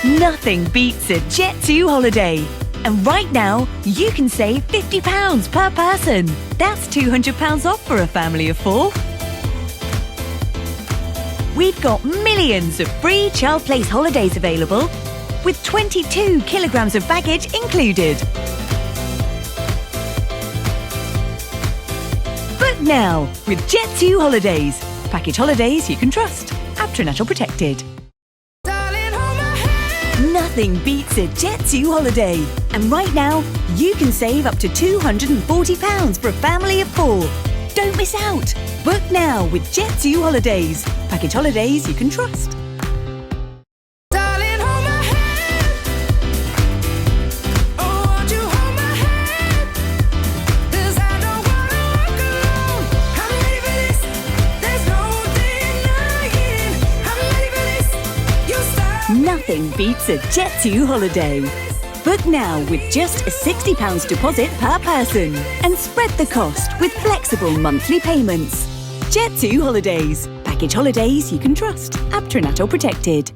Nothing beats a Jet2 holiday. And right now, you can save £50 per person. That's £200 off for a family of 4. We've got millions of free child place holidays available, with 22 kilograms of baggage included. Book now with Jet2 Holidays. Package holidays you can trust. Abtrinatal protected. Nothing beats a Jet2 holiday. And right now, you can save up to £240 for a family of 4. Don't miss out. Book now with Jet2 Holidays. Package holidays you can trust. Nothing beats a Jet2 holiday. Book now with just a £60 deposit per person and spread the cost with flexible monthly payments. Jet2 Holidays. Package holidays you can trust. Abtrinatal protected.